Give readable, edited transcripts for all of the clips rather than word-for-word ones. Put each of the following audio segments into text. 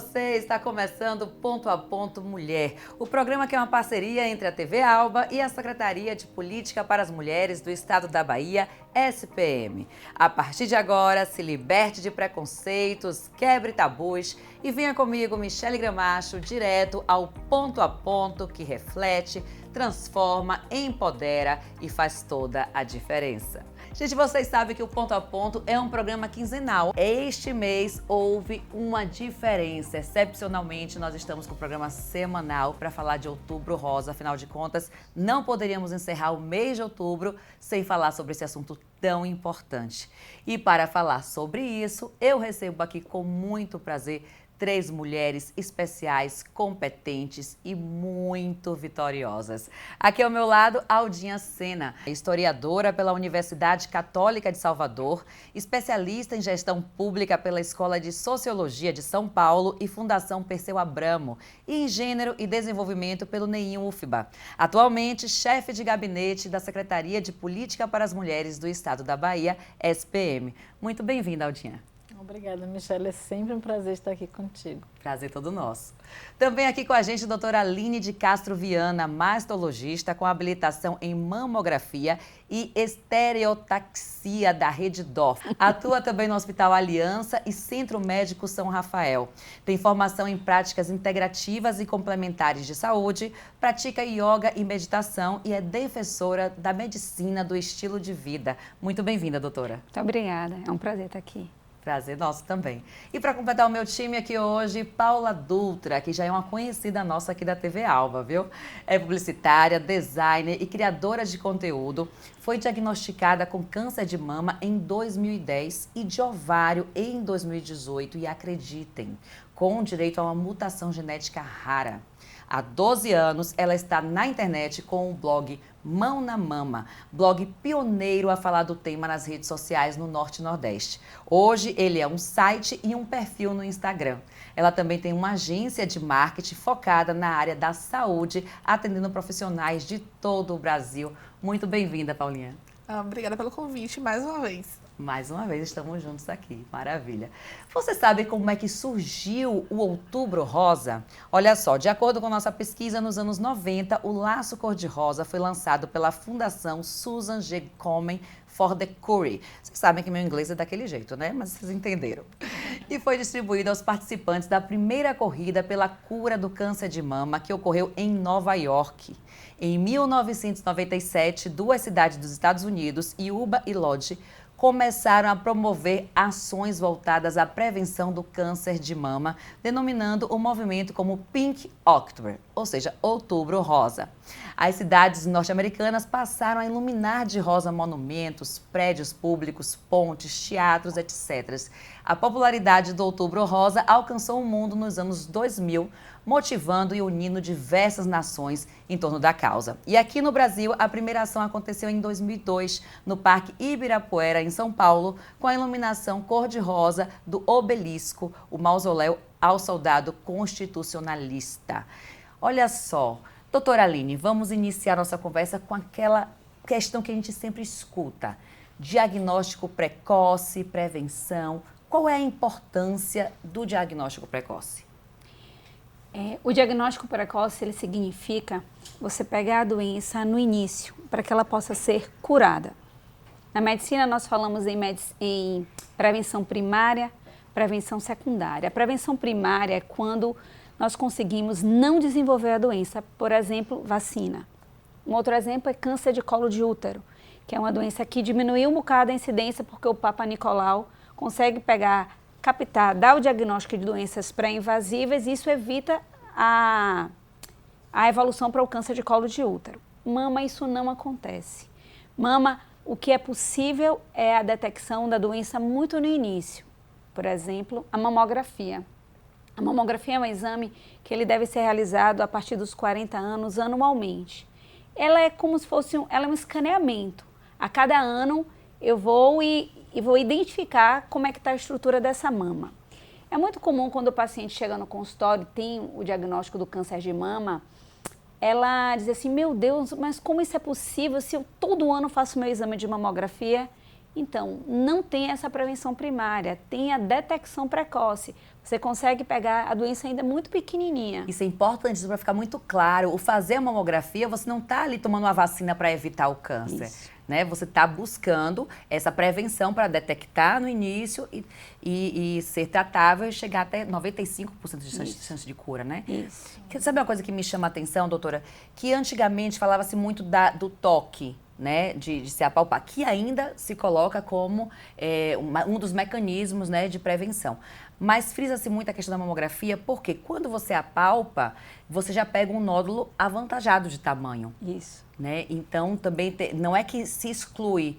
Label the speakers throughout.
Speaker 1: você, está começando Ponto a Ponto Mulher, o programa que é uma parceria entre a TV Alba e a Secretaria de Política para as Mulheres do Estado da Bahia, SPM. A partir de agora, se liberte de preconceitos, quebre tabus e venha comigo, Michele Gramacho, direto ao ponto a ponto que reflete, transforma, empodera e faz toda a diferença. Gente, vocês sabem que o Ponto a Ponto é um programa quinzenal. Este mês houve uma diferença. Excepcionalmente, nós estamos com o programa semanal para falar de Outubro Rosa. Afinal de contas, não poderíamos encerrar o mês de outubro sem falar sobre esse assunto tão importante. E para falar sobre isso, eu recebo aqui com muito prazer 3 mulheres especiais, competentes e muito vitoriosas. Aqui ao meu lado, Aldinha Sena, historiadora pela Universidade Católica de Salvador, especialista em gestão pública pela Escola de Sociologia de São Paulo e Fundação Perseu Abramo, e em Gênero e Desenvolvimento pelo NEIM UFBA. Atualmente, chefe de gabinete da Secretaria de Política para as Mulheres do Estado da Bahia, SPM. Muito bem-vinda, Aldinha.
Speaker 2: Obrigada, Michele. É sempre um prazer estar aqui contigo.
Speaker 1: Prazer todo nosso. Também aqui com a gente a doutora Aline de Castro Viana, mastologista com habilitação em mamografia e estereotaxia da Rede DOF. Atua também no Hospital Aliança e Centro Médico São Rafael. Tem formação em práticas integrativas e complementares de saúde, pratica yoga e meditação e é defensora da medicina do estilo de vida. Muito bem-vinda, doutora.
Speaker 3: Muito obrigada. É um prazer estar aqui.
Speaker 1: Prazer nosso também. E para completar o meu time aqui hoje, Paula Dutra, que já é uma conhecida nossa aqui da TV Alba, viu? É publicitária, designer e criadora de conteúdo. Foi diagnosticada com câncer de mama em 2010 e de ovário em 2018. E acreditem, com direito a uma mutação genética rara. Há 12 anos, ela está na internet com o blog Mão na Mama, blog pioneiro a falar do tema nas redes sociais no Norte e Nordeste. Hoje, ele é um site e um perfil no Instagram. Ela também tem uma agência de marketing focada na área da saúde, atendendo profissionais de todo o Brasil. Muito bem-vinda, Paulinha.
Speaker 4: Obrigada pelo convite mais uma vez.
Speaker 1: Mais uma vez estamos juntos aqui, maravilha. Você sabe como é que surgiu o Outubro Rosa? Olha só, de acordo com nossa pesquisa, nos anos 90, o laço cor-de-rosa foi lançado pela Fundação Susan G. Komen for the Cure. Vocês sabem que meu inglês é daquele jeito, né? Mas vocês entenderam. E foi distribuído aos participantes da primeira corrida pela cura do câncer de mama, que ocorreu em Nova York. Em 1997, 2 cidades dos Estados Unidos, Yuba e Lodge, começaram a promover ações voltadas à prevenção do câncer de mama, denominando o movimento como Pink October, ou seja, Outubro Rosa. As cidades norte-americanas passaram a iluminar de rosa monumentos, prédios públicos, pontes, teatros, etc. A popularidade do Outubro Rosa alcançou o mundo nos anos 2000, motivando e unindo diversas nações em torno da causa. E aqui no Brasil, a primeira ação aconteceu em 2002, no Parque Ibirapuera, em São Paulo, com a iluminação cor-de-rosa do obelisco, o mausoléu ao soldado constitucionalista. Olha só, doutora Aline, vamos iniciar nossa conversa com aquela questão que a gente sempre escuta. Diagnóstico precoce, prevenção. Qual é a importância do diagnóstico precoce?
Speaker 3: O diagnóstico precoce, ele significa você pegar a doença no início, para que ela possa ser curada. Na medicina, nós falamos em prevenção primária, prevenção secundária. A prevenção primária é quando nós conseguimos não desenvolver a doença, por exemplo, vacina. Um outro exemplo é câncer de colo de útero, que é uma doença que diminuiu um bocado a incidência porque o Papa Nicolau consegue captar, dar o diagnóstico de doenças pré-invasivas e isso evita a evolução para o câncer de colo de útero. Mama, isso não acontece. Mama, o que é possível é a detecção da doença muito no início. Por exemplo, a mamografia. A mamografia é um exame que ele deve ser realizado a partir dos 40 anos anualmente. Ela é como se fosse ela é um escaneamento. A cada ano eu vou identificar como é que está a estrutura dessa mama. É muito comum quando o paciente chega no consultório e tem o diagnóstico do câncer de mama, ela diz assim, meu Deus, mas como isso é possível se eu todo ano faço meu exame de mamografia? Então, não tem essa prevenção primária, tem a detecção precoce. Você consegue pegar a doença ainda muito pequenininha.
Speaker 1: Isso é importante para ficar muito claro. O fazer a mamografia, você não está ali tomando uma vacina para evitar o câncer.
Speaker 3: Isso.
Speaker 1: Né? Você está buscando essa prevenção para detectar no início e ser tratável e chegar até 95% de chance de cura, né?
Speaker 3: Isso.
Speaker 1: Sabe uma coisa que me chama a atenção, doutora? Que antigamente falava-se muito do toque, né? De se apalpar, que ainda se coloca como um dos mecanismos, né, de prevenção. Mas frisa-se muito a questão da mamografia, porque quando você apalpa, você já pega um nódulo avantajado de tamanho.
Speaker 3: Isso.
Speaker 1: Né? Então, também não é que se exclui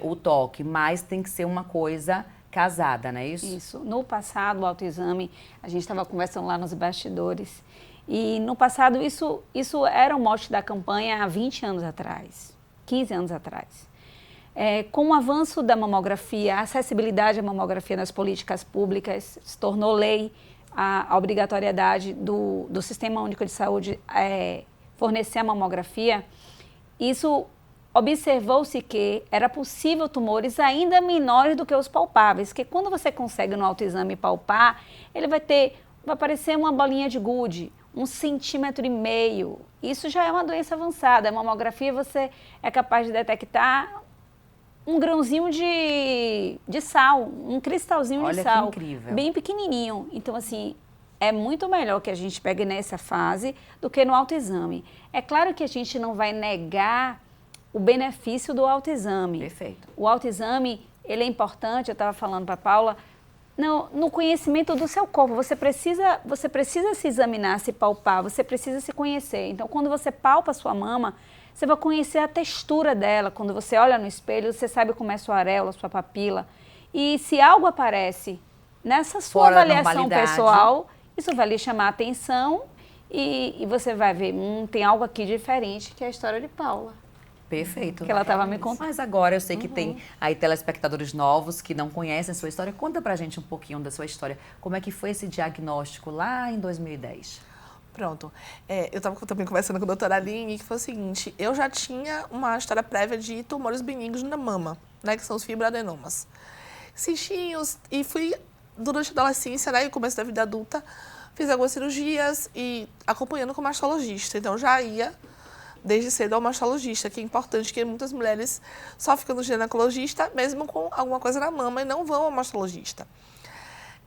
Speaker 1: o toque, mas tem que ser uma coisa casada, não é isso?
Speaker 3: Isso. No passado, o autoexame, a gente estava conversando lá nos bastidores, e no passado isso era o mote da campanha há 20 anos atrás, 15 anos atrás. Com o avanço da mamografia, a acessibilidade à mamografia nas políticas públicas, se tornou lei a obrigatoriedade do Sistema Único de Saúde fornecer a mamografia. Isso observou-se que era possível tumores ainda menores do que os palpáveis, que quando você consegue no autoexame palpar, ele vai aparecer uma bolinha de gude, 1,5 centímetros. Isso já é uma doença avançada. A mamografia você é capaz de detectar um grãozinho de sal, um cristalzinho de sal.
Speaker 1: Olha que incrível.
Speaker 3: Bem pequenininho. Então, assim, é muito melhor que a gente pegue nessa fase do que no autoexame. É claro que a gente não vai negar o benefício do autoexame.
Speaker 1: Perfeito.
Speaker 3: O autoexame, ele é importante, eu estava falando para a Paula, no conhecimento do seu corpo. Você precisa se examinar, se palpar, você precisa se conhecer. Então, quando você palpa a sua mama, você vai conhecer a textura dela. Quando você olha no espelho, você sabe como é sua areola, sua papila. E se algo aparece nessa sua
Speaker 1: Fora da
Speaker 3: avaliação
Speaker 1: normalidade,
Speaker 3: pessoal, isso vai lhe chamar a atenção e você vai ver, tem algo aqui diferente, que é a história de Paula.
Speaker 1: Perfeito.
Speaker 3: Que ela estava me contando.
Speaker 1: Mas agora eu sei que tem aí telespectadores novos que não conhecem a sua história. Conta pra gente um pouquinho da sua história. Como é que foi esse diagnóstico lá em 2010?
Speaker 4: Pronto. Eu estava também conversando com a doutora Aline, que foi o seguinte, eu já tinha uma história prévia de tumores benignos na mama, né, que são os fibroadenomas. Cistinhos, e fui, durante a adolescência, né, e o começo da vida adulta, fiz algumas cirurgias e acompanhando com mastologista. Então, já ia desde cedo ao mastologista, que é importante, que muitas mulheres só ficam no ginecologista, mesmo com alguma coisa na mama, e não vão ao mastologista.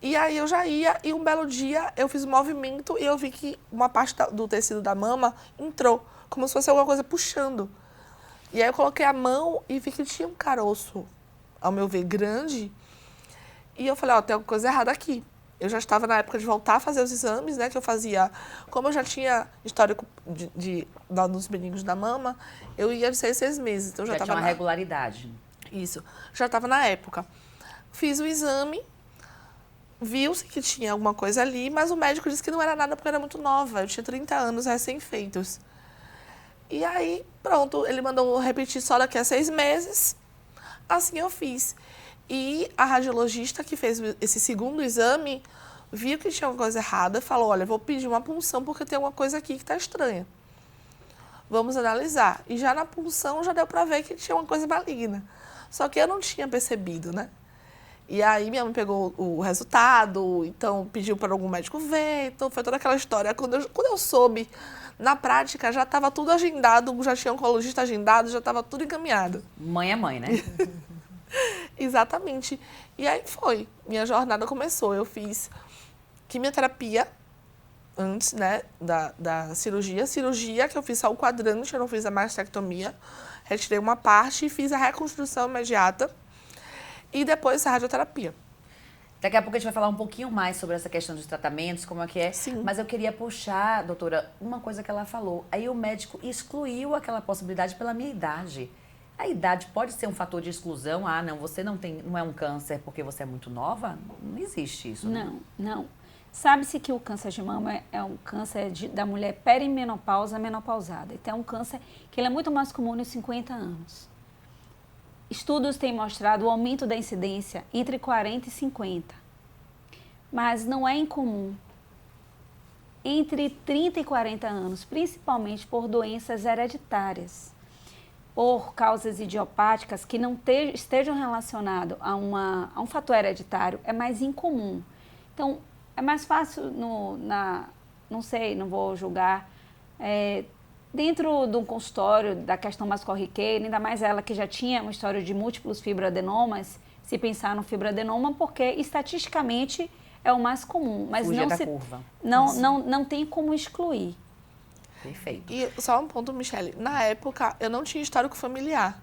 Speaker 4: E aí eu já ia, e um belo dia eu fiz um movimento e eu vi que uma parte do tecido da mama entrou, como se fosse alguma coisa puxando. E aí eu coloquei a mão e vi que tinha um caroço, ao meu ver, grande. E eu falei, tem alguma coisa errada aqui. Eu já estava na época de voltar a fazer os exames, né, que eu fazia. Como eu já tinha histórico de nódulos benignos da mama, eu ia de 6 meses. Então
Speaker 1: já tinha uma regularidade.
Speaker 4: Isso, já estava na época. Fiz o exame, viu-se que tinha alguma coisa ali, mas o médico disse que não era nada porque eu era muito nova. Eu tinha 30 anos recém-feitos. E aí, pronto, ele mandou repetir só daqui a 6 meses. Assim eu fiz. E a radiologista que fez esse segundo exame viu que tinha alguma coisa errada e falou, olha, vou pedir uma punção porque tem alguma coisa aqui que está estranha. Vamos analisar. E já na punção já deu para ver que tinha uma coisa maligna. Só que eu não tinha percebido, né? E aí minha mãe pegou o resultado, então pediu para algum médico ver, então foi toda aquela história. Quando eu soube, na prática já estava tudo agendado, já tinha um oncologista agendado, já estava tudo encaminhado.
Speaker 1: Mãe é mãe, né?
Speaker 4: Exatamente. E aí foi. Minha jornada começou. Eu fiz quimioterapia antes, né, da cirurgia. Cirurgia que eu fiz só o quadrante, eu não fiz a mastectomia. Retirei uma parte e fiz a reconstrução imediata. E depois a radioterapia.
Speaker 1: Daqui a pouco a gente vai falar um pouquinho mais sobre essa questão dos tratamentos, como é que é.
Speaker 4: Sim.
Speaker 1: Mas eu queria puxar, doutora, uma coisa que ela falou. Aí o médico excluiu aquela possibilidade pela minha idade. A idade pode ser um fator de exclusão? Ah, não, você não é um câncer porque você é muito nova? Não existe isso, né?
Speaker 3: Não. Sabe-se que o câncer de mama é um câncer da mulher perimenopausa menopausada. Então é um câncer que ele é muito mais comum nos 50 anos. Estudos têm mostrado o aumento da incidência entre 40 e 50. Mas não é incomum entre 30 e 40 anos, principalmente por doenças hereditárias, por causas idiopáticas que não estejam relacionadas a um fator hereditário, é mais incomum. Então, é mais fácil, não sei, não vou julgar, dentro de um consultório da questão mais corriqueira, ainda mais ela que já tinha uma história de múltiplos fibroadenomas, se pensar no fibroadenoma, porque estatisticamente é o mais comum, mas
Speaker 1: Fugir da curva.
Speaker 3: não tem como excluir.
Speaker 1: Perfeito.
Speaker 4: E só um ponto, Michele. Na época, eu não tinha histórico familiar.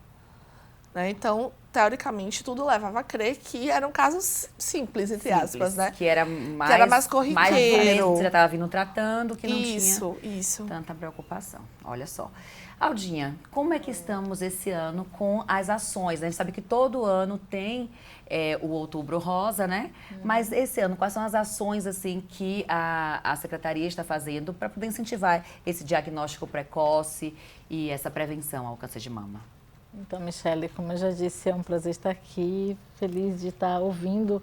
Speaker 4: Né? Então, teoricamente, tudo levava a crer que eram casos simples, entre aspas, né?
Speaker 1: Que era mais
Speaker 4: corriqueiro.
Speaker 1: Mais você já estava vindo tratando, que não
Speaker 4: Isso.
Speaker 1: tinha tanta preocupação. Olha só. Aldinha, como é que estamos esse ano com as ações? A gente sabe que todo ano tem o Outubro Rosa, né? Mas esse ano, quais são as ações assim que a Secretaria está fazendo para poder incentivar esse diagnóstico precoce e essa prevenção ao câncer de mama?
Speaker 2: Então, Michele, como eu já disse, é um prazer estar aqui, feliz de estar ouvindo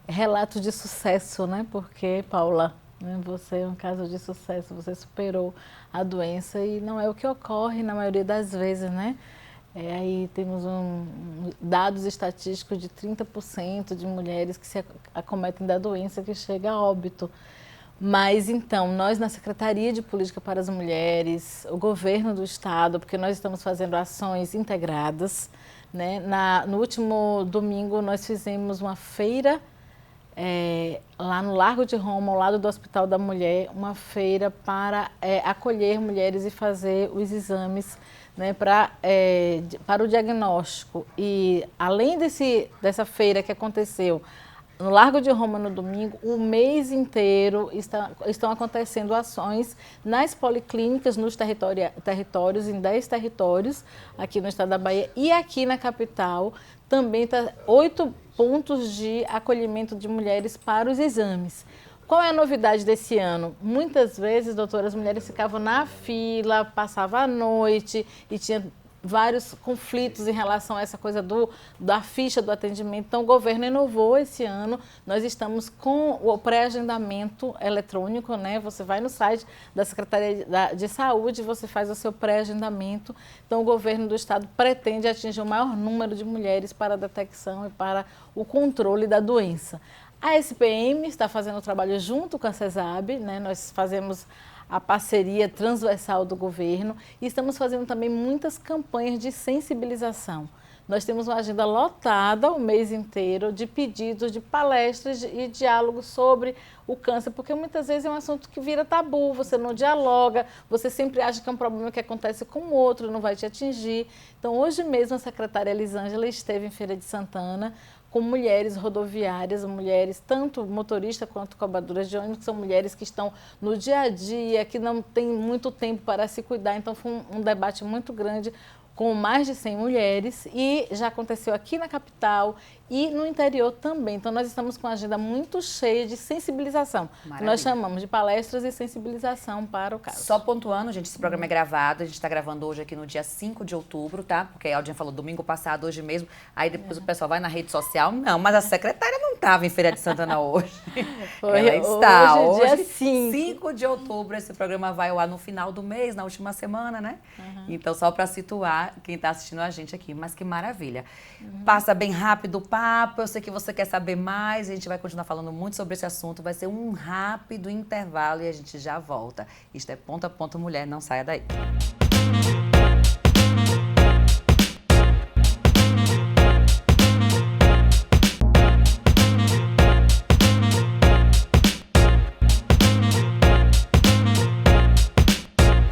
Speaker 2: relatos de sucesso, né? Porque, Paula, né, você é um caso de sucesso, você superou a doença e não é o que ocorre na maioria das vezes, né? Aí temos dados estatísticos de 30% de mulheres que se acometem da doença que chega a óbito. Mas, então, nós na Secretaria de Política para as Mulheres, o governo do Estado, porque nós estamos fazendo ações integradas, né? No último domingo, nós fizemos uma feira lá no Largo de Roma, ao lado do Hospital da Mulher, uma feira para acolher mulheres e fazer os exames, né, para o diagnóstico. E, além dessa feira que aconteceu no Largo de Roma no domingo, o mês inteiro estão acontecendo ações nas policlínicas, nos territórios, em 10 territórios aqui no estado da Bahia e aqui na capital. Também está 8 pontos de acolhimento de mulheres para os exames. Qual é a novidade desse ano? Muitas vezes, doutora, as mulheres ficavam na fila, passavam a noite e tinha vários conflitos em relação a essa coisa da ficha do atendimento. Então, o governo inovou esse ano. Nós estamos com o pré-agendamento eletrônico, né? Você vai no site da Secretaria de Saúde, você faz o seu pré-agendamento. Então, o governo do estado pretende atingir o maior número de mulheres para a detecção e para o controle da doença. A SPM está fazendo o trabalho junto com a CESAB, né? Nós fazemos a parceria transversal do governo e estamos fazendo também muitas campanhas de sensibilização. Nós temos uma agenda lotada o mês inteiro de pedidos, de palestras e diálogos sobre o câncer, porque muitas vezes é um assunto que vira tabu, você não dialoga, você sempre acha que é um problema que acontece com o outro, não vai te atingir. Então, hoje mesmo, a secretária Elisângela esteve em Feira de Santana com mulheres rodoviárias, mulheres tanto motoristas quanto cobradores de ônibus, que são mulheres que estão no dia a dia, que não têm muito tempo para se cuidar. Então, foi um debate muito grande com mais de 100 mulheres e já aconteceu aqui na capital e no interior também. Então, nós estamos com uma agenda muito cheia de sensibilização. Nós chamamos de palestras e sensibilização para o caso.
Speaker 1: Só pontuando, gente, esse programa é gravado, a gente está gravando hoje aqui no dia 5 de outubro, tá? Porque a Aldinha falou domingo passado, hoje mesmo, aí depois o pessoal vai na rede social. Não, mas a secretária não estava em Feira de Santana hoje. Ela está hoje, dia 5 de outubro, esse programa vai ao ar no final do mês, na última semana, né? Então, só para situar quem está assistindo a gente aqui, mas que maravilha. Passa bem rápido o papo, eu sei que você quer saber mais, a gente vai continuar falando muito sobre esse assunto, vai ser um rápido intervalo e a gente já volta. Isto é Ponto a Ponto Mulher, não saia daí.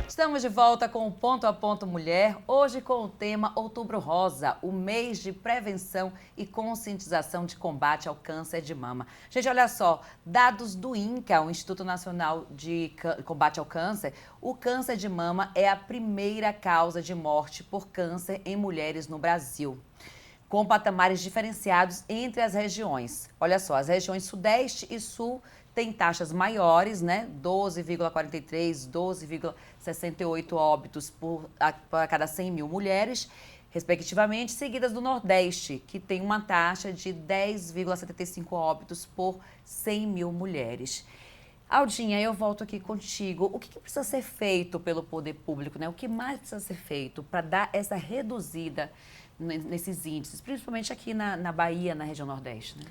Speaker 1: Estamos de volta com o Ponto a Ponto Mulher, hoje com o tema Outubro Rosa, o mês de prevenção e conscientização de combate ao câncer de mama. Gente, olha só, dados do INCA, o Instituto Nacional de Combate ao Câncer, o câncer de mama é a primeira causa de morte por câncer em mulheres no Brasil, com patamares diferenciados entre as regiões. Olha só, as regiões Sudeste e Sul tem taxas maiores, né? 12,43, 12,68 óbitos por cada 100 mil mulheres, respectivamente, seguidas do Nordeste, que tem uma taxa de 10,75 óbitos por 100 mil mulheres. Aldinha, eu volto aqui contigo. O que precisa ser feito pelo poder público, né? O que mais precisa ser feito para dar essa reduzida nesses índices, principalmente aqui na Bahia, na região Nordeste, né?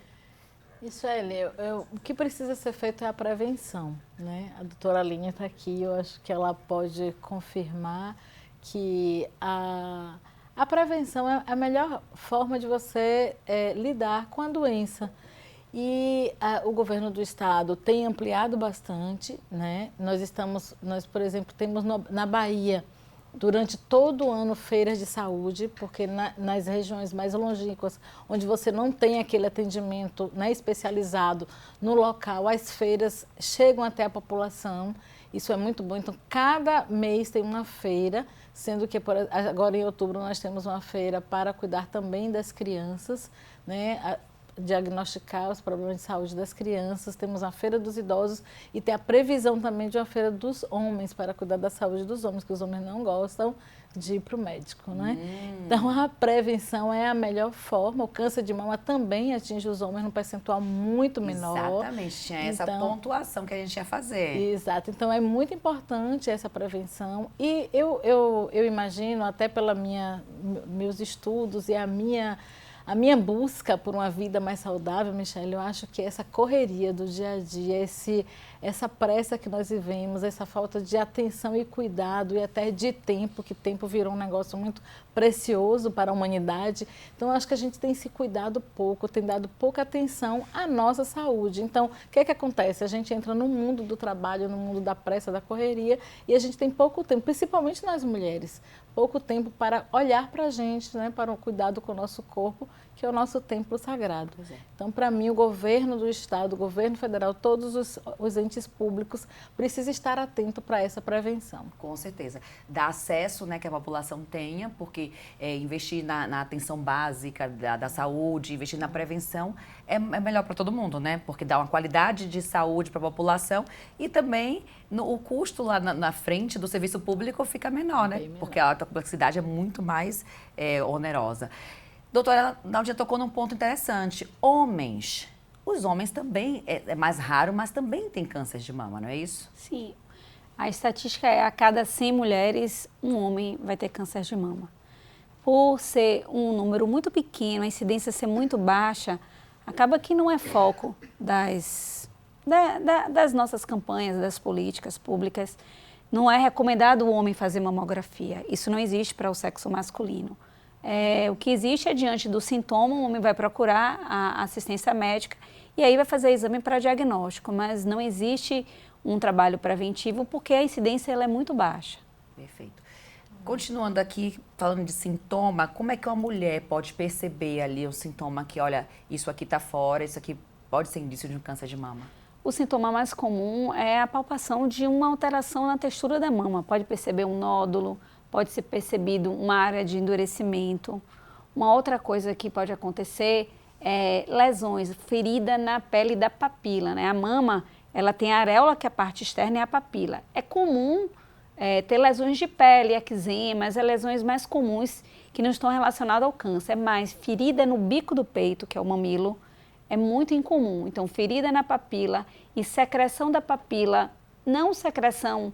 Speaker 2: Michele, o que precisa ser feito é a prevenção, né? A doutora Aline está aqui, eu acho que ela pode confirmar que a prevenção é a melhor forma de você lidar com a doença. E o governo do estado tem ampliado bastante, né? Nós, por exemplo, temos na Bahia, durante todo o ano, feiras de saúde, porque nas regiões mais longínquas, onde você não tem aquele atendimento, né, especializado no local, as feiras chegam até a população. Isso é muito bom. Então, cada mês tem uma feira, sendo que agora em outubro nós temos uma feira para cuidar também das crianças, né? Diagnosticar os problemas de saúde das crianças, temos a feira dos idosos e tem a previsão também de uma feira dos homens para cuidar da saúde dos homens, que os homens não gostam de ir para o médico, né? Então, a prevenção é a melhor forma. O câncer de mama também atinge os homens num percentual muito menor.
Speaker 1: Exatamente, tinha essa pontuação que a gente ia fazer.
Speaker 2: Exato, então é muito importante essa prevenção e eu imagino, até pelos meus estudos e a minha busca por uma vida mais saudável, Michele, eu acho que essa correria do dia a dia, essa pressa que nós vivemos, essa falta de atenção e cuidado e até de tempo, que tempo virou um negócio muito precioso para a humanidade. Então, eu acho que a gente tem se cuidado pouco, tem dado pouca atenção à nossa saúde. Então, o que é que acontece? A gente entra no mundo do trabalho, no mundo da pressa, da correria, e a gente tem pouco tempo, principalmente nós mulheres, pouco tempo para olhar para a gente, né, para o cuidado com o nosso corpo, que é o nosso templo sagrado. Então, para mim, o governo do estado, o governo federal, todos os entes públicos precisam estar atentos para essa prevenção.
Speaker 1: Com certeza. Dar acesso, né, que a população tenha, porque investir na atenção básica da saúde, investir na prevenção é melhor para todo mundo, né? Porque dá uma qualidade de saúde para a população e também o custo lá na frente do serviço público fica menor, né? Menor. Porque a complexidade é muito mais onerosa. Doutora, a Náudia tocou num ponto interessante. Os homens também, é mais raro, mas também tem câncer de mama, não é isso?
Speaker 3: Sim. A estatística é a cada 100 mulheres, um homem vai ter câncer de mama. Por ser um número muito pequeno, a incidência ser muito baixa, acaba que não é foco das nossas campanhas, das políticas públicas. Não é recomendado o homem fazer mamografia. Isso não existe para o sexo masculino. O que existe é, diante do sintoma, o homem vai procurar a assistência médica e aí vai fazer exame para diagnóstico, mas não existe um trabalho preventivo porque a incidência ela é muito baixa.
Speaker 1: Perfeito. Continuando aqui, falando de sintoma, como é que uma mulher pode perceber ali um sintoma que, olha, isso aqui está fora, isso aqui pode ser indício de um câncer de mama?
Speaker 3: O sintoma mais comum é a palpação de uma alteração na textura da mama. Pode perceber um nódulo, pode ser percebido uma área de endurecimento. Uma outra coisa que pode acontecer é lesões, ferida na pele da papila, né? A mama, ela tem a areola, que é a parte externa, e a papila. É comum ter lesões de pele, eczemas, lesões mais comuns que não estão relacionadas ao câncer. Mas ferida no bico do peito, que é o mamilo, é muito incomum. Então, ferida na papila e secreção da papila, não secreção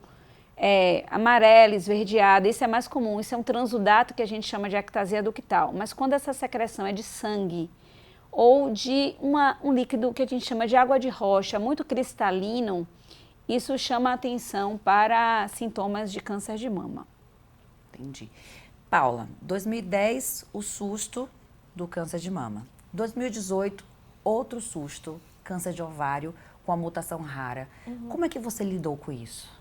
Speaker 3: amarela, esverdeada, isso é mais comum, isso é um transudato que a gente chama de ectasia ductal. Mas quando essa secreção é de sangue ou de um líquido que a gente chama de água de rocha, muito cristalino, isso chama a atenção para sintomas de câncer de mama.
Speaker 1: Entendi. Paula, 2010, o susto do câncer de mama. 2018, outro susto, câncer de ovário com a mutação rara. Como é que você lidou com isso?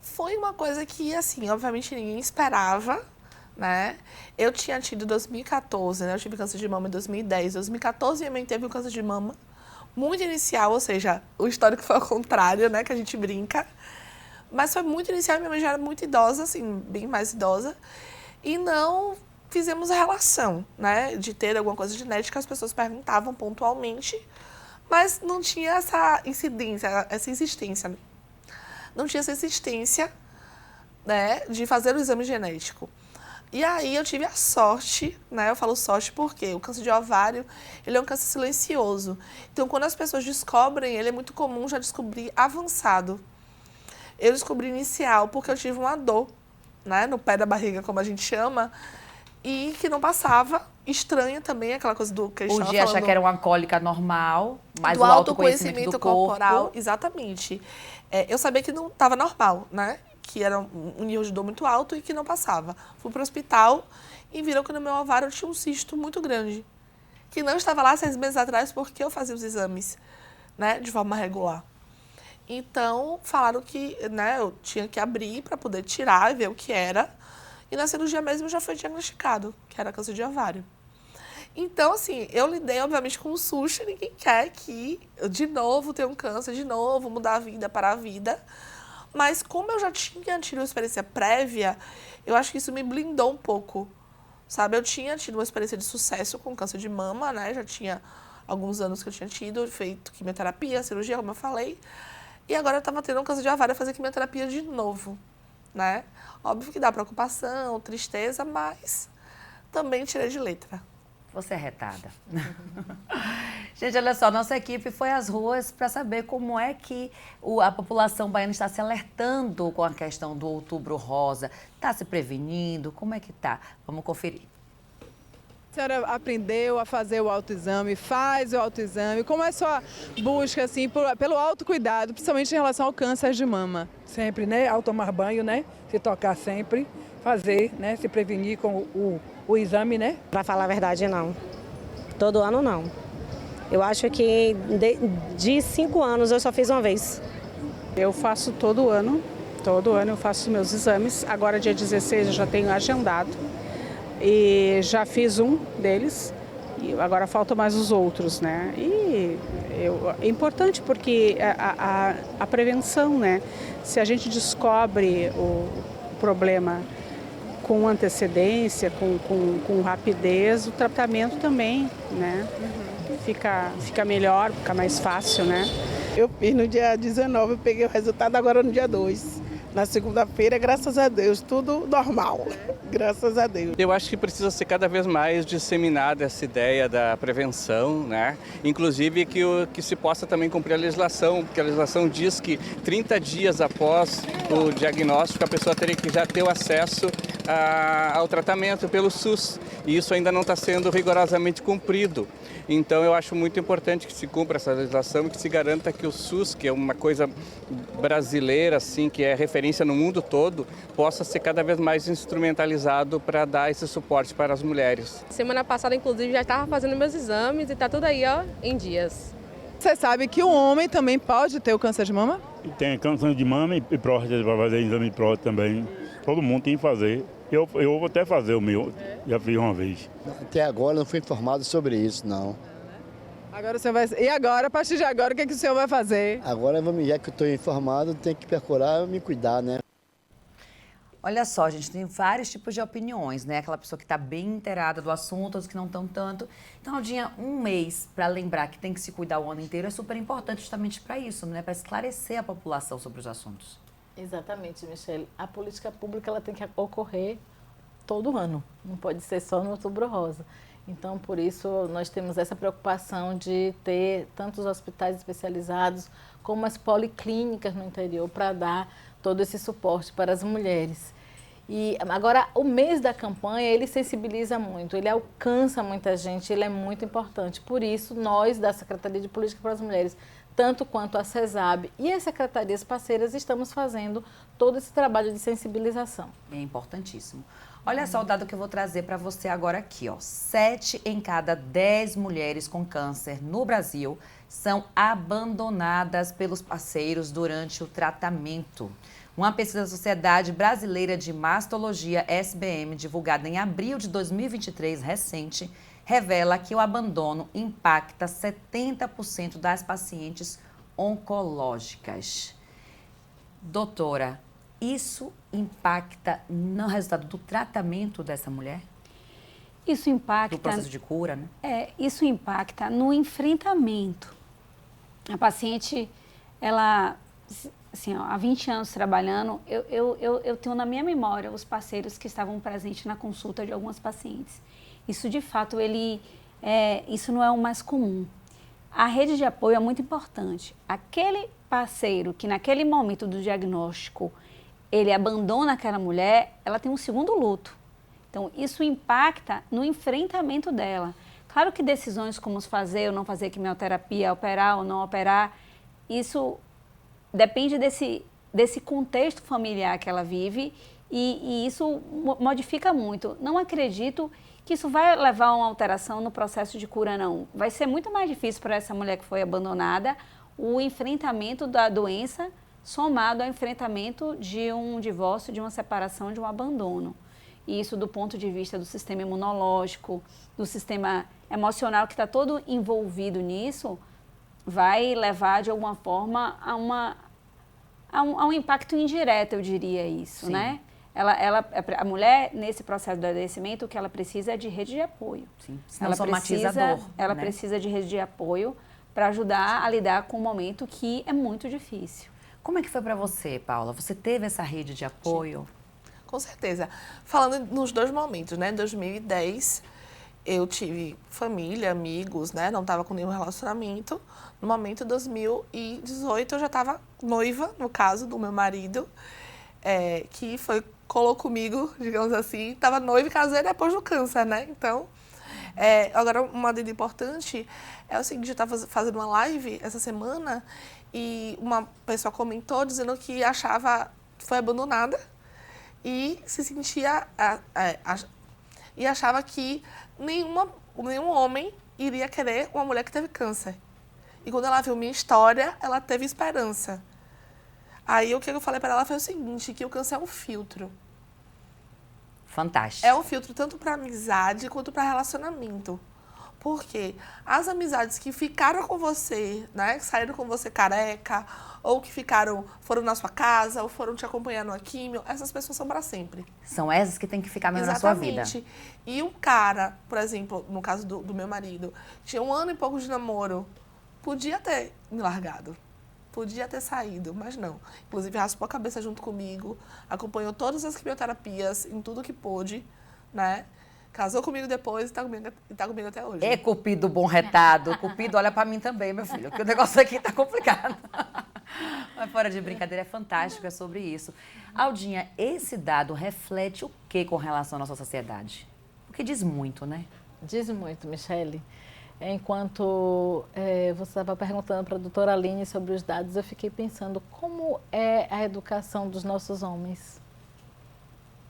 Speaker 4: Foi uma coisa que, assim, obviamente ninguém esperava, né? Eu tinha tido 2014, né? Eu tive câncer de mama em 2010. 2014 minha mãe teve um câncer de mama muito inicial, ou seja, o histórico foi ao contrário, né? Que a gente brinca. Mas foi muito inicial, minha mãe já era muito idosa, assim, bem mais idosa. E não fizemos a relação, né? De ter alguma coisa genética, as pessoas perguntavam pontualmente, mas não tinha essa incidência, essa insistência. Não tinha essa insistência, né, de fazer o exame genético. E aí eu tive a sorte, né, eu falo sorte porque o câncer de ovário, ele é um câncer silencioso. Então, quando as pessoas descobrem, ele é muito comum já descobrir avançado. Eu descobri inicial porque eu tive uma dor, né, no pé da barriga, como a gente chama, e que não passava. Estranha também aquela coisa do que a gente
Speaker 1: Podia achar que era uma cólica normal, mas
Speaker 4: do
Speaker 1: o autoconhecimento do
Speaker 4: corporal,
Speaker 1: corpo.
Speaker 4: exatamente. Eu sabia que não estava normal, né? Que era um nível de dor muito alto e que não passava. Fui para o hospital e viram que no meu ovário tinha um cisto muito grande, que não estava lá 6 meses atrás porque eu fazia os exames, né, de forma regular. Então, falaram que, né, eu tinha que abrir para poder tirar e ver o que era. E na cirurgia mesmo já foi diagnosticado, que era câncer de ovário. Então, assim, eu lidei, obviamente, com o susto. Ninguém quer que eu, de novo, tenha um câncer, de novo, mudar a vida para a vida. Mas como eu já tinha tido uma experiência prévia, eu acho que isso me blindou um pouco, sabe? Eu tinha tido uma experiência de sucesso com câncer de mama, né? Já tinha alguns anos que eu tinha tido, feito quimioterapia, cirurgia, como eu falei. E agora eu estava tendo um câncer de ovário, fazer quimioterapia de novo, né? Óbvio que dá preocupação, tristeza, mas também tirei de letra.
Speaker 1: Você é retada. Gente, olha só, nossa equipe foi às ruas para saber como é que a população baiana está se alertando com a questão do Outubro Rosa. Está se prevenindo? Como é que está? Vamos conferir.
Speaker 5: A senhora aprendeu a fazer o autoexame, faz o autoexame. Como é a sua busca assim, pelo autocuidado, principalmente em relação ao câncer de mama?
Speaker 6: Sempre, né? Ao tomar banho, né? Se tocar sempre, fazer, né? Se prevenir com o exame, né?
Speaker 7: Para falar a verdade, não. Todo ano, não. Eu acho que de 5 anos eu só fiz uma vez.
Speaker 8: Eu faço todo ano eu faço meus exames. Agora, dia 16, eu já tenho agendado. E já fiz um deles, e agora faltam mais os outros, né? E é importante porque a prevenção, né? Se a gente descobre o problema com antecedência, com rapidez, o tratamento também, né? Fica melhor, fica mais fácil, né?
Speaker 9: Eu fiz no dia 19, eu peguei o resultado agora no dia 2. Na segunda-feira, graças a Deus, tudo normal, graças a Deus.
Speaker 10: Eu acho que precisa ser cada vez mais disseminada essa ideia da prevenção, né? Inclusive que se possa também cumprir a legislação, porque a legislação diz que 30 dias após o diagnóstico a pessoa teria que já ter o acesso ao tratamento pelo SUS, e isso ainda não está sendo rigorosamente cumprido. Então eu acho muito importante que se cumpra essa legislação e que se garanta que o SUS, que é uma coisa brasileira, assim, que é referência no mundo todo, possa ser cada vez mais instrumentalizado para dar esse suporte para as mulheres.
Speaker 11: Semana passada, inclusive, já estava fazendo meus exames e está tudo aí, ó, em dias.
Speaker 5: Você sabe que o homem também pode ter o câncer de mama?
Speaker 12: Tem câncer de mama e próstata, para fazer exame de próstata também. Todo mundo tem que fazer. Eu vou até fazer o meu, já fiz uma vez.
Speaker 13: Até agora não fui informado sobre isso, não.
Speaker 5: Agora você vai... E agora, a partir de agora, o que o senhor vai fazer?
Speaker 13: Agora, já que eu estou informado, tem que procurar me cuidar, né?
Speaker 1: Olha só, gente, tem vários tipos de opiniões, né? Aquela pessoa que está bem inteirada do assunto, outros que não estão tanto. Então, Aldinha, um mês para lembrar que tem que se cuidar o ano inteiro é super importante justamente para isso, né? Para esclarecer a população sobre os assuntos.
Speaker 2: Exatamente, Michele. A política pública ela tem que ocorrer todo ano, não pode ser só no Outubro Rosa. Então, por isso, nós temos essa preocupação de ter tantos hospitais especializados como as policlínicas no interior para dar todo esse suporte para as mulheres. E agora, o mês da campanha, ele sensibiliza muito, ele alcança muita gente, ele é muito importante. Por isso, nós, da Secretaria de Política para as Mulheres, tanto quanto a CESAB e as secretarias parceiras, estamos fazendo todo esse trabalho de sensibilização.
Speaker 1: É importantíssimo. Olha só o dado que eu vou trazer para você agora aqui, ó. 7 em cada 10 mulheres com câncer no Brasil são abandonadas pelos parceiros durante o tratamento. Uma pesquisa da Sociedade Brasileira de Mastologia, SBM, divulgada em abril de 2023, recente, revela que o abandono impacta 70% das pacientes oncológicas. Doutora, isso impacta no resultado do tratamento dessa mulher?
Speaker 3: Isso impacta...
Speaker 1: Do processo de cura, né?
Speaker 3: Isso impacta no enfrentamento. A paciente, ela, assim, ó, há 20 anos trabalhando, eu tenho na minha memória os parceiros que estavam presentes na consulta de algumas pacientes. Isso, de fato, isso não é o mais comum. A rede de apoio é muito importante. Aquele parceiro que, naquele momento do diagnóstico, ele abandona aquela mulher, ela tem um segundo luto. Então, isso impacta no enfrentamento dela. Claro que decisões como fazer ou não fazer quimioterapia, operar ou não operar, isso depende desse contexto familiar que ela vive e isso modifica muito. Não acredito que isso vai levar a uma alteração no processo de cura, não. Vai ser muito mais difícil para essa mulher que foi abandonada o enfrentamento da doença somado ao enfrentamento de um divórcio, de uma separação, de um abandono. E isso do ponto de vista do sistema imunológico, do sistema emocional que está todo envolvido nisso, vai levar de alguma forma a um impacto indireto, eu diria isso, né? A mulher, nesse processo do adoecimento, o que ela precisa é de rede de apoio.
Speaker 1: Sim. Senão somatiza a dor.
Speaker 3: Ela
Speaker 1: né?
Speaker 3: precisa de rede de apoio para ajudar a lidar com um momento que é muito difícil.
Speaker 1: Como é que foi para você, Paula? Você teve essa rede de apoio?
Speaker 4: Com certeza. Falando nos dois momentos, né? Em 2010, eu tive família, amigos, né? Não estava com nenhum relacionamento. No momento de 2018, eu já estava noiva, no caso, do meu marido, que colou comigo, digamos assim. Estava noiva e casei depois do câncer, né? Então, agora, uma dica importante é o seguinte, eu estava fazendo uma live essa semana e uma pessoa comentou dizendo que achava que foi abandonada e se sentia e achava que nenhum homem iria querer uma mulher que teve câncer. E quando ela viu minha história, ela teve esperança. Aí o que eu falei para ela foi o seguinte, que o câncer é um filtro.
Speaker 1: Fantástico.
Speaker 4: É um filtro tanto para amizade quanto para relacionamento. Porque as amizades que ficaram com você, né, que saíram com você careca, ou que foram na sua casa, ou foram te acompanhando na químio, essas pessoas são para sempre.
Speaker 1: São essas que têm que ficar mesmo na sua vida.
Speaker 4: Exatamente. E um cara, por exemplo, no caso do meu marido, tinha 1 ano e pouco de namoro, podia ter me largado, podia ter saído, mas não. Inclusive, raspou a cabeça junto comigo, acompanhou todas as quimioterapias, em tudo que pôde, né? Casou comigo depois e tá comigo até hoje.
Speaker 1: É Cupido bom retado. Cupido, olha pra mim também, meu filho, porque o negócio aqui tá complicado. Mas fora de brincadeira, é fantástico, é sobre isso. Aldinha, esse dado reflete o que com relação à nossa sociedade? Porque diz muito, né?
Speaker 2: Diz muito, Michele. Enquanto você estava perguntando para a doutora Aline sobre os dados, eu fiquei pensando como é a educação dos nossos homens.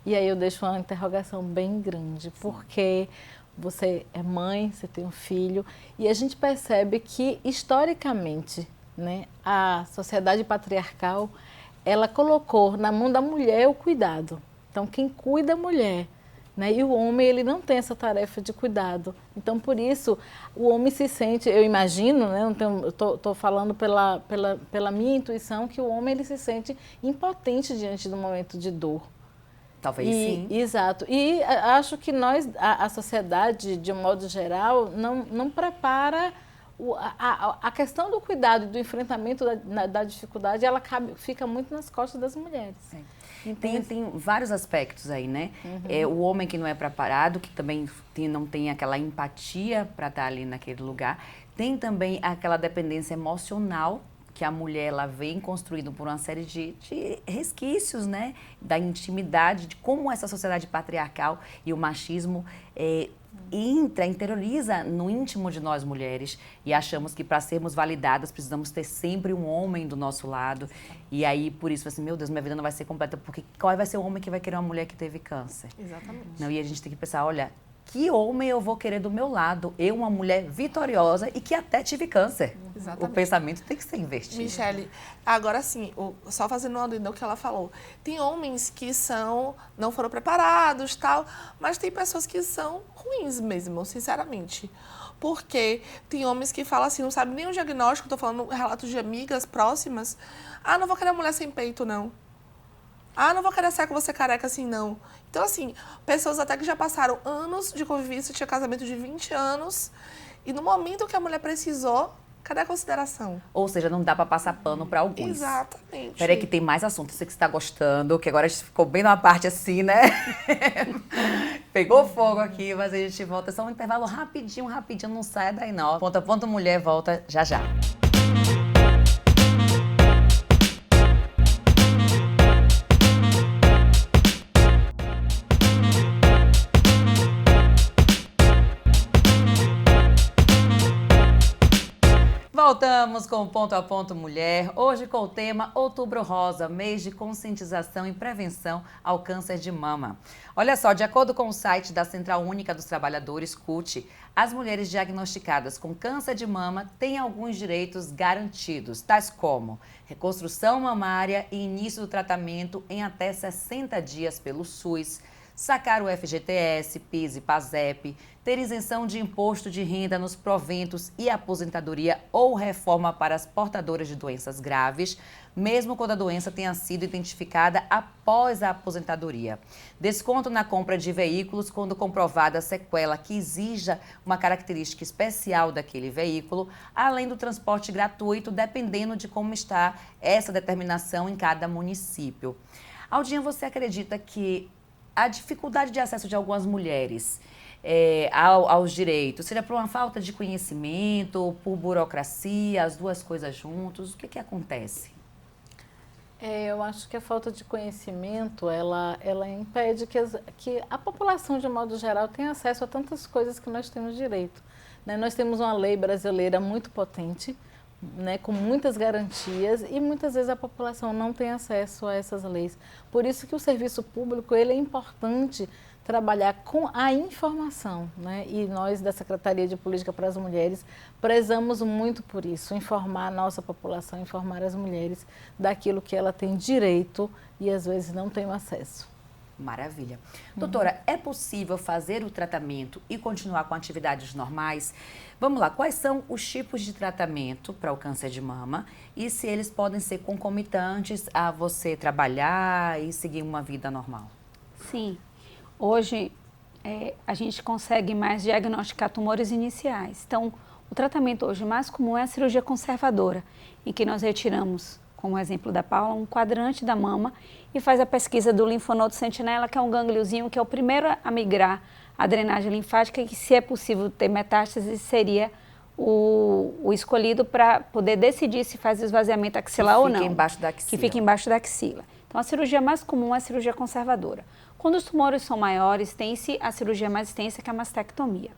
Speaker 2: E aí eu deixo uma interrogação bem grande, porque você é mãe, você tem um filho, e a gente percebe que, historicamente, né, a sociedade patriarcal, ela colocou na mão da mulher o cuidado. Então, quem cuida é a mulher. Né? E o homem, ele não tem essa tarefa de cuidado. Então, por isso, o homem se sente, eu imagino, né? Estou falando pela minha intuição, que o homem ele se sente impotente diante do momento de dor.
Speaker 1: Talvez sim.
Speaker 2: Exato. E acho que a sociedade, de um modo geral, não prepara a questão do cuidado e do enfrentamento da dificuldade, ela fica muito nas costas das mulheres.
Speaker 1: Tem vários aspectos aí, né? O homem que não é preparado, que também não tem aquela empatia para estar ali naquele lugar. Tem também aquela dependência emocional que a mulher ela vem construindo por uma série de resquícios, né? Da intimidade, de como essa sociedade patriarcal e o machismo interioriza no íntimo de nós mulheres e achamos que para sermos validadas precisamos ter sempre um homem do nosso lado. E aí, por isso, assim, meu Deus, minha vida não vai ser completa, porque qual vai ser o homem que vai querer uma mulher que teve câncer?
Speaker 4: Exatamente.
Speaker 1: Não, e a gente tem que pensar, olha, que homem eu vou querer do meu lado? Eu, uma mulher vitoriosa e que até tive câncer.
Speaker 4: Exatamente.
Speaker 1: O pensamento tem que ser investido.
Speaker 4: Michele, agora sim, só fazendo um adendo ao que ela falou. Tem homens que não foram preparados, tal, mas tem pessoas que são ruins mesmo, sinceramente. Porque tem homens que falam assim, não sabe nem o diagnóstico, estou falando relatos de amigas próximas. Ah, não vou querer mulher sem peito, não. Ah, não vou querer sair com você careca assim, não. Então, assim, pessoas até que já passaram anos de convivência, tinha casamento de 20 anos, e no momento que a mulher precisou, cadê a consideração?
Speaker 1: Ou seja, não dá para passar pano para alguns.
Speaker 4: Exatamente.
Speaker 1: Peraí que tem mais assunto, eu sei que você está gostando, que agora a gente ficou bem numa parte assim, né? Pegou fogo aqui, mas a gente volta. É só um intervalo rapidinho, não saia daí não. Ponto mulher, volta já já. Voltamos com o Ponto a Ponto Mulher, hoje com o tema Outubro Rosa, mês de conscientização e prevenção ao câncer de mama. Olha só, de acordo com o site da Central Única dos Trabalhadores, CUT, as mulheres diagnosticadas com câncer de mama têm alguns direitos garantidos, tais como reconstrução mamária e início do tratamento em até 60 dias pelo SUS, sacar o FGTS, PIS e PASEP, ter isenção de imposto de renda nos proventos e aposentadoria ou reforma para as portadoras de doenças graves, mesmo quando a doença tenha sido identificada após a aposentadoria. Desconto na compra de veículos quando comprovada a sequela que exija uma característica especial daquele veículo, além do transporte gratuito, dependendo de como está essa determinação em cada município. Aldinha, você acredita que a dificuldade de acesso de algumas mulheres aos direitos, seja por uma falta de conhecimento ou por burocracia, as duas coisas juntos, o que acontece?
Speaker 2: Eu acho que a falta de conhecimento, ela impede que a população, de modo geral, tenha acesso a tantas coisas que nós temos direito. Né? Nós temos uma lei brasileira muito potente, né, com muitas garantias, e muitas vezes a população não tem acesso a essas leis. Por isso que o serviço público ele é importante trabalhar com a informação, né? E nós da Secretaria de Política para as Mulheres prezamos muito por isso, informar a nossa população, informar as mulheres daquilo que ela tem direito e às vezes não tem acesso.
Speaker 1: Maravilha. Doutora, é possível fazer o tratamento e continuar com atividades normais? Vamos lá, quais são os tipos de tratamento para o câncer de mama e se eles podem ser concomitantes a você trabalhar e seguir uma vida normal?
Speaker 3: Sim. Hoje, a gente consegue mais diagnosticar tumores iniciais. Então, o tratamento hoje mais comum é a cirurgia conservadora, em que nós retiramos, como exemplo da Paula, um quadrante da mama e faz a pesquisa do linfonodo sentinela, que é um gângliozinho que é o primeiro a migrar a drenagem linfática e que, se é possível ter metástase, seria o escolhido para poder decidir se faz esvaziamento axilar ou não.
Speaker 1: Que fica embaixo da axila.
Speaker 3: Que fica embaixo da axila. Então, a cirurgia mais comum é a cirurgia conservadora. Quando os tumores são maiores, tem-se a cirurgia mais extensa, que é a mastectomia.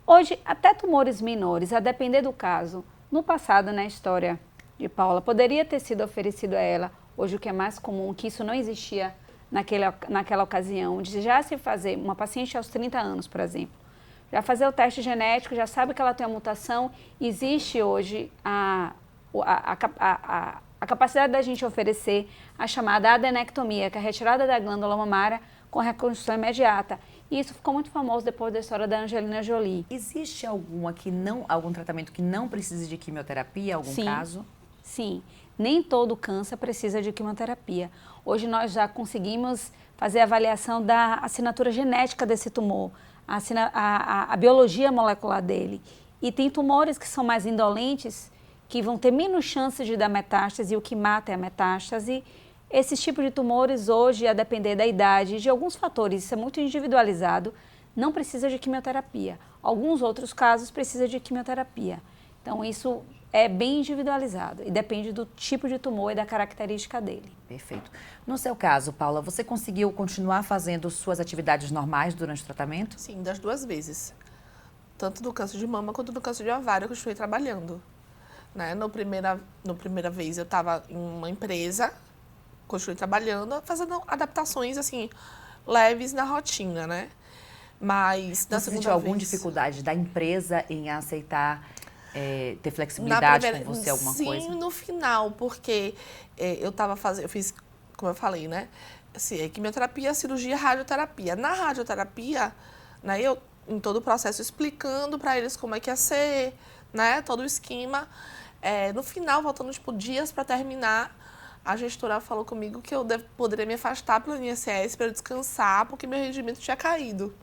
Speaker 3: Hoje, até tumores menores, a depender do caso, no passado, na história de Paula, poderia ter sido oferecido a ela, hoje o que é mais comum, que isso não existia naquela ocasião, de já se fazer, uma paciente aos 30 anos, por exemplo, já fazer o teste genético, já sabe que ela tem a mutação, existe hoje a capacidade da gente oferecer a chamada adenectomia, que é a retirada da glândula mamária com reconstrução imediata. E isso ficou muito famoso depois da história da Angelina Jolie.
Speaker 1: Existe algum tratamento que não precise de quimioterapia, algum caso?
Speaker 3: Sim, nem todo câncer precisa de quimioterapia. Hoje nós já conseguimos fazer a avaliação da assinatura genética desse tumor, a biologia molecular dele. E tem tumores que são mais indolentes, que vão ter menos chances de dar metástase, e o que mata é a metástase. Esses tipos de tumores hoje, a depender da idade, de alguns fatores, isso é muito individualizado, não precisa de quimioterapia. Alguns outros casos precisa de quimioterapia. Então, isso é bem individualizado e depende do tipo de tumor e da característica dele.
Speaker 1: Perfeito. No seu caso, Paula, você conseguiu continuar fazendo suas atividades normais durante o tratamento?
Speaker 4: Sim, das duas vezes. Tanto no câncer de mama quanto no câncer de ovário, que eu estive trabalhando. Né? No primeira vez eu estava em uma empresa, continuei trabalhando, fazendo adaptações assim, leves na rotina, né? Mas na segunda vez... Você sentiu
Speaker 1: alguma dificuldade da empresa em aceitar, ter flexibilidade com você, alguma coisa?
Speaker 4: Sim, no final, porque eu fiz, como eu falei, né? Assim, quimioterapia, cirurgia, radioterapia. Na radioterapia, né, eu, em todo o processo, explicando para eles como é que ia ser, né? Todo o esquema. No final, faltando tipo, dias para terminar, a gestora falou comigo que eu poderia me afastar pelo INSS para eu descansar, porque meu rendimento tinha caído.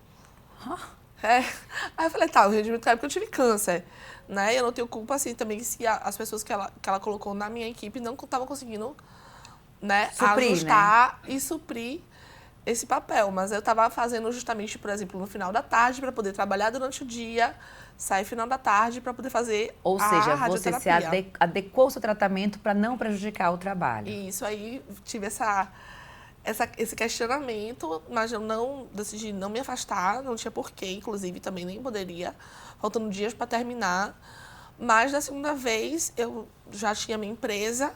Speaker 4: Aí eu falei, tá, o rendimento caiu porque eu tive câncer. Né? Eu não tenho culpa, assim, também, se as pessoas que ela colocou na minha equipe não estavam conseguindo, né, ajustar, né, e suprir esse papel. Mas eu estava fazendo justamente, por exemplo, no final da tarde, para poder trabalhar durante o dia, sair no final da tarde para poder fazer a radioterapia.
Speaker 1: Ou seja, você se adequou o seu tratamento para não prejudicar o trabalho.
Speaker 4: Isso, aí tive esse questionamento, mas eu decidi não me afastar, não tinha porquê, inclusive também nem poderia, faltando dias para terminar. Mas da segunda vez, eu já tinha minha empresa,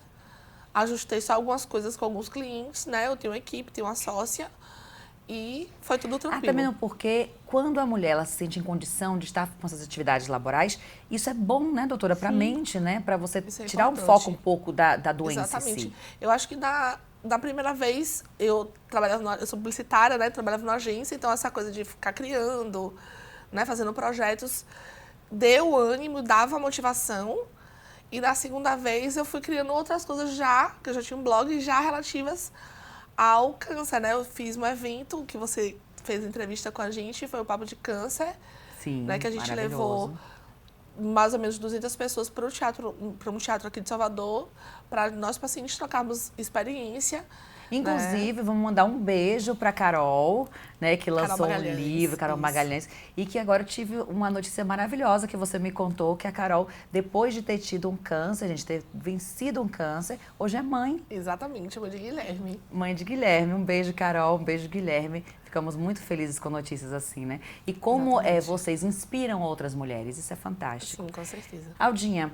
Speaker 4: ajustei só algumas coisas com alguns clientes, né? Eu tenho uma equipe, tenho uma sócia e foi tudo tranquilo.
Speaker 1: Até mesmo porque quando a mulher ela se sente em condição de estar com essas atividades laborais, isso é bom, né, doutora, para a mente, né? Para você tirar o foco um pouco da doença
Speaker 4: Exatamente.
Speaker 1: em si.
Speaker 4: Eu acho que da primeira vez, eu sou publicitária, né? Trabalhava numa agência, então essa coisa de ficar criando, né? Fazendo projetos, deu ânimo, dava motivação. E na segunda vez eu fui criando outras coisas já, que eu já tinha um blog, já relativas ao câncer, né? Eu fiz um evento que você fez entrevista com a gente, foi o Papo de Câncer.
Speaker 1: Sim,
Speaker 4: né? Que a gente levou mais ou menos 200 pessoas para um teatro aqui de Salvador, para nós pacientes trocarmos experiência.
Speaker 1: Inclusive, vamos mandar um beijo para Carol, né, que lançou um livro, Carol Magalhães, e que agora eu tive uma notícia maravilhosa que você me contou, que a Carol, depois de ter tido um câncer, a gente ter vencido um câncer, hoje é mãe.
Speaker 4: Exatamente, mãe de Guilherme.
Speaker 1: Mãe de Guilherme. Um beijo, Carol, um beijo, Guilherme. Ficamos muito felizes com notícias assim, né? E como vocês inspiram outras mulheres, isso é fantástico.
Speaker 4: Sim, com certeza.
Speaker 1: Aldinha,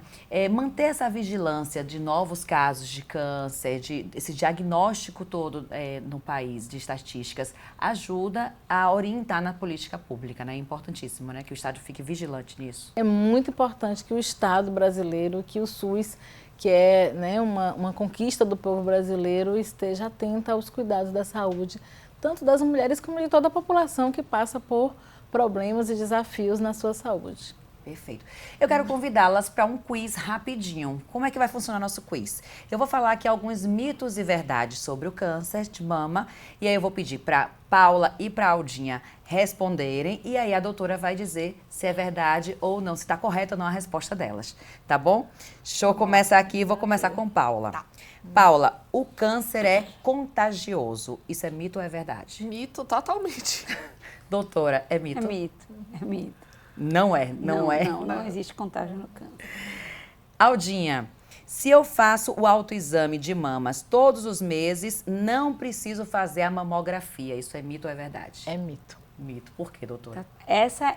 Speaker 1: manter essa vigilância de novos casos de câncer, esse diagnóstico todo no país de estatísticas, ajuda a orientar na política pública, né? É importantíssimo, né? Que o Estado fique vigilante nisso.
Speaker 2: É muito importante que o Estado brasileiro, que o SUS, que é, né, uma conquista do povo brasileiro, esteja atenta aos cuidados da saúde, tanto das mulheres como de toda a população que passa por problemas e desafios na sua saúde.
Speaker 1: Perfeito. Eu quero convidá-las para um quiz rapidinho. Como é que vai funcionar nosso quiz? Eu vou falar aqui alguns mitos e verdades sobre o câncer de mama e aí eu vou pedir para Paula e para Aldinha responderem e aí a doutora vai dizer se é verdade ou não, se está correta ou não a resposta delas, tá bom? Deixa eu começar aqui, vou começar com Paula. Tá. Paula, o câncer é contagioso. Isso é mito ou é verdade?
Speaker 4: Mito, totalmente.
Speaker 1: Doutora, é mito?
Speaker 3: É mito, é mito.
Speaker 1: Não é, não é?
Speaker 3: Não existe contágio no câncer.
Speaker 1: Aldinha, se eu faço o autoexame de mamas todos os meses, não preciso fazer a mamografia. Isso é mito ou é verdade?
Speaker 2: É mito.
Speaker 1: Mito. Por quê, doutora?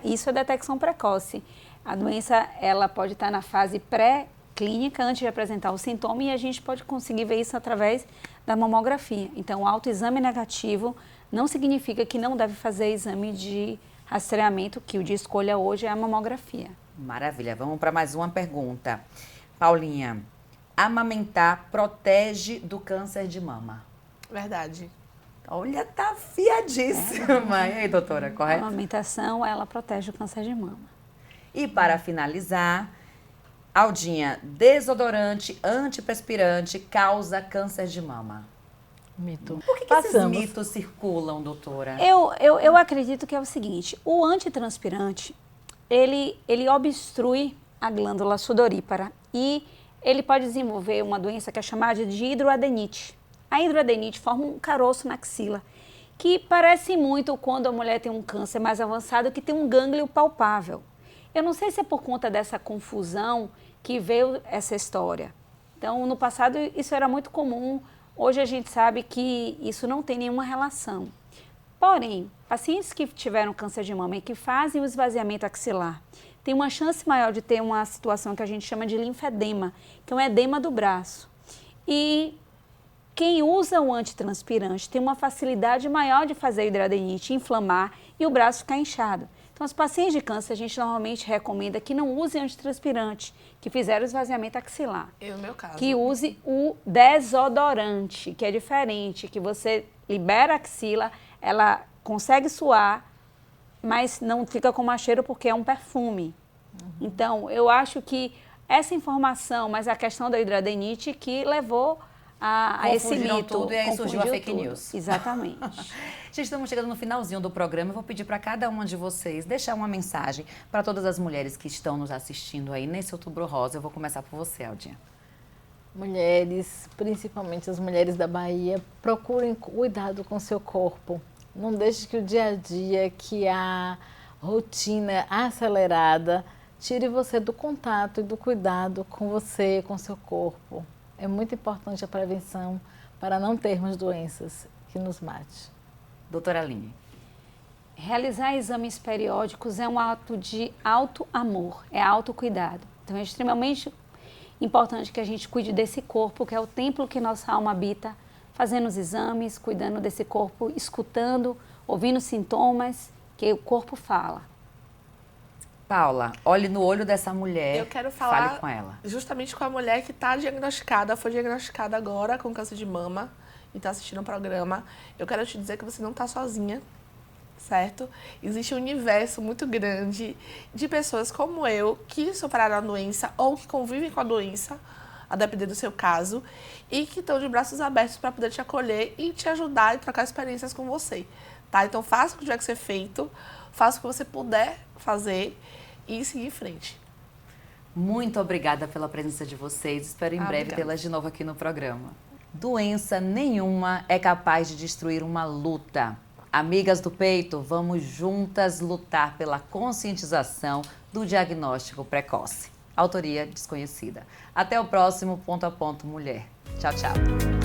Speaker 3: Isso é detecção precoce. A doença ela pode estar na fase pré-clínica, antes de apresentar o sintoma, e a gente pode conseguir ver isso através da mamografia. Então, o autoexame negativo não significa que não deve fazer exame de rastreamento, que o de escolha hoje é a mamografia.
Speaker 1: Maravilha. Vamos para mais uma pergunta. Paulinha, amamentar protege do câncer de mama?
Speaker 4: Verdade.
Speaker 1: Olha, tá afiadíssima. E aí, doutora, correto?
Speaker 3: A amamentação, ela protege o câncer de mama.
Speaker 1: E para finalizar, Aldinha, desodorante antiperspirante causa câncer de mama?
Speaker 2: Mito.
Speaker 1: Por que esses mitos circulam, doutora?
Speaker 3: Eu acredito que é o seguinte, o antitranspirante, ele obstrui a glândula sudorípara e ele pode desenvolver uma doença que é chamada de hidroadenite. A hidroadenite forma um caroço na axila, que parece muito quando a mulher tem um câncer mais avançado, que tem um gânglio palpável. Eu não sei se é por conta dessa confusão que veio essa história. Então, no passado, isso era muito comum. Hoje, a gente sabe que isso não tem nenhuma relação. Porém, pacientes que tiveram câncer de mama e que fazem o esvaziamento axilar têm uma chance maior de ter uma situação que a gente chama de linfedema, que é um edema do braço. E quem usa o antitranspirante tem uma facilidade maior de fazer a hidroadenite, inflamar e o braço ficar inchado. Então, os pacientes de câncer, a gente normalmente recomenda que não usem antitranspirante, que fizeram esvaziamento axilar.
Speaker 4: No meu caso.
Speaker 3: Que use o desodorante, que é diferente, que você libera a axila, ela consegue suar, mas não fica com mau cheiro porque é um perfume. Então, eu acho que essa informação, mas a questão da hidroadenite que levou a esse mito.
Speaker 1: Tudo e aí surgiu a fake news.
Speaker 3: Exatamente.
Speaker 1: Gente, estamos chegando no finalzinho do programa. Eu vou pedir para cada uma de vocês deixar uma mensagem para todas as mulheres que estão nos assistindo aí nesse Outubro Rosa. Eu vou começar por você, Aldinha.
Speaker 2: Mulheres, principalmente as mulheres da Bahia, procurem cuidado com seu corpo. Não deixe que o dia a dia, que a rotina acelerada, tire você do contato e do cuidado com você, com seu corpo. É muito importante a prevenção para não termos doenças que nos mate.
Speaker 1: Doutora Aline.
Speaker 3: Realizar exames periódicos é um ato de auto-amor, é autocuidado. Então é extremamente importante que a gente cuide desse corpo, que é o templo que nossa alma habita, fazendo os exames, cuidando desse corpo, escutando, ouvindo sintomas, que o corpo fala.
Speaker 1: Paula, olhe no olho dessa mulher,
Speaker 4: eu quero falar
Speaker 1: fale com ela.
Speaker 4: Justamente com a mulher que está diagnosticada, foi diagnosticada agora com câncer de mama e está assistindo o programa. Eu quero te dizer que você não está sozinha, certo? Existe um universo muito grande de pessoas como eu que superaram a doença ou que convivem com a doença, a depender do seu caso, e que estão de braços abertos para poder te acolher e te ajudar e trocar experiências com você, tá? Então faça o que tiver que ser feito, faça o que você puder fazer e seguir em frente.
Speaker 1: Muito obrigada pela presença de vocês. Espero em breve
Speaker 4: Obrigada.
Speaker 1: tê-las de novo aqui no programa. Doença nenhuma é capaz de destruir uma luta. Amigas do peito, vamos juntas lutar pela conscientização do diagnóstico precoce. Autoria desconhecida. Até o próximo Ponto a Ponto Mulher. Tchau, tchau.